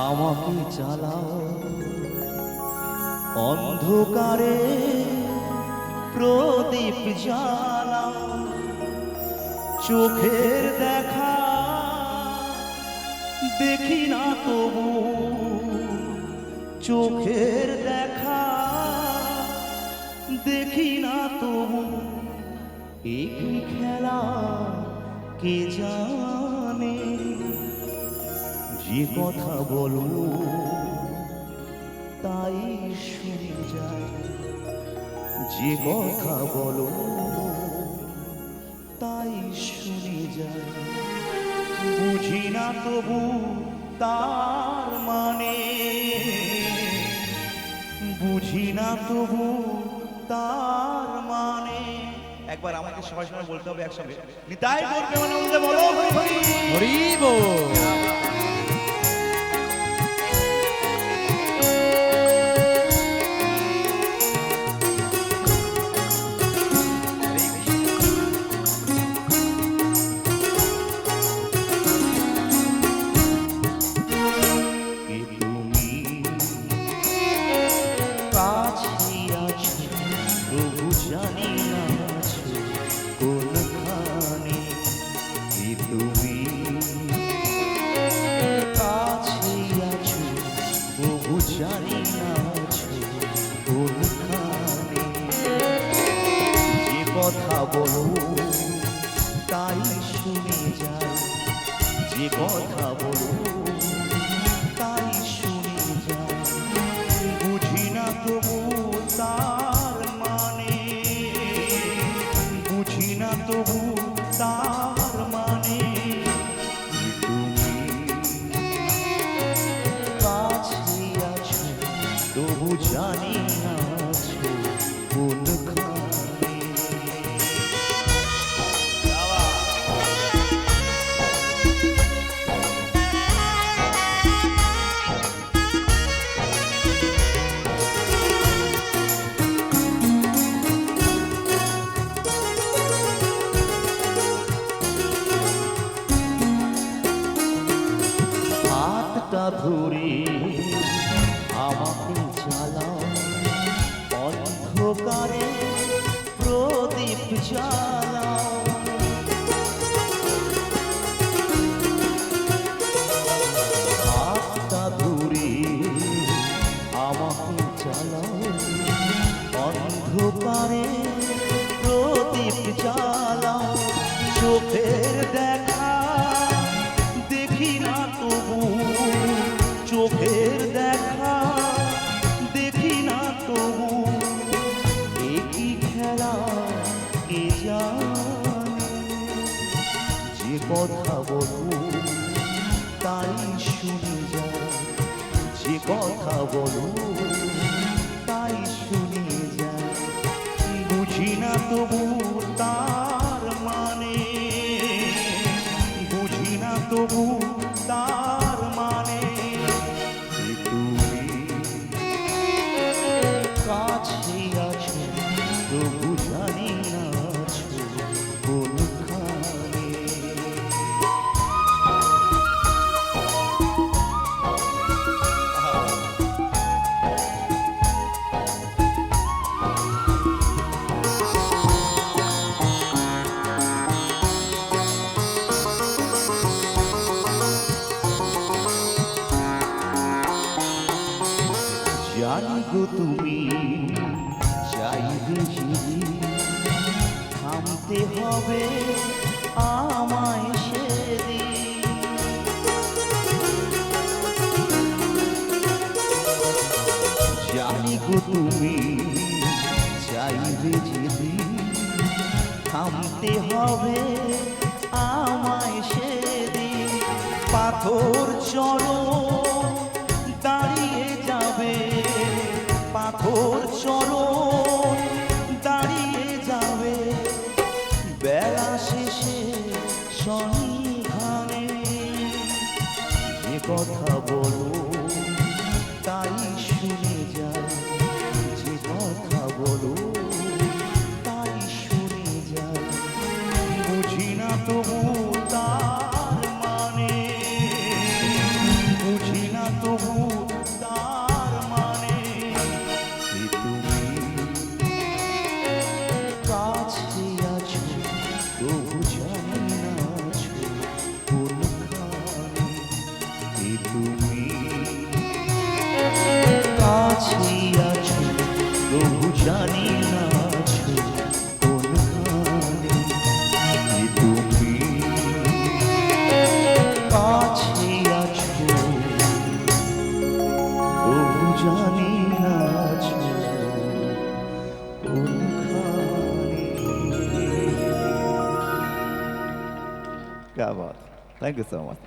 আমাকে চালাও অন্ধকারে প্রদীপ জ্বালাও, চোখের দেখা দেখি না তবু, চোখের দেখা দেখি না তবু, এই খেলা কে জানে, যে কথা বলো তাই শুনে যায়, যে কথা বলো তাই শুনে যায়, বুঝি না তবু তার মানে, বুঝি না তবু তার মানে। একবার আমাকে সবাই সবাই বলতে হবে একসঙ্গে, নিতাই গৌর প্রেমানন্দে বলো হরি হরি হরি বল। জানি না কোনখানে, যে কথা বলো তাই শুনে যায়, যে কথা বলো তাই শুনে যায়, বুঝি না তবু তার মানে, বুঝি না তবু তার মানে। তবু জানি না কোনখানে। হাতটা ধরে আমাকে চালাও অন্ধকারে প্রদীপ জ্বালাও, হাতটা ধরে আমাকে চালাও অন্ধকারে প্রদীপ জ্বালাও, চোখের দেখা দেখি না তবু, চোখের দেখা দেখি না তবু, একই খেলা কে জানে, যে কথা বলো তাই শুনে যায়, যে কথা বলো তাই শুনে যায়, বুঝি না তবু তার মানে, বুঝি না তবু তার মানে। কাছে আছো তবু জানি না কোনখানে। জানি গো তুমি চাইবে যদি, থামতে হবে আমায় সেদিন, জানি গো তুমি চাইবে যদি, থামতে হবে আমায় সেদিন, পাথর চড়ো দাঁড়িয়ে যাবে, পাথর চরণ দাঁড়িয়ে যাবে, বেলা শেষে সন্ধানে, যে কথা বলো তাই শুনে যায়, যে কথা বলো তাই শুনে যায়, বুঝি না তবু তার মানে, বুঝি না তো জানি না আছো কোনখানে, কি তুমি কাছে আছো, তবু জানি না আছো কোনখানে। क्या बात, थैंक यू सो मच।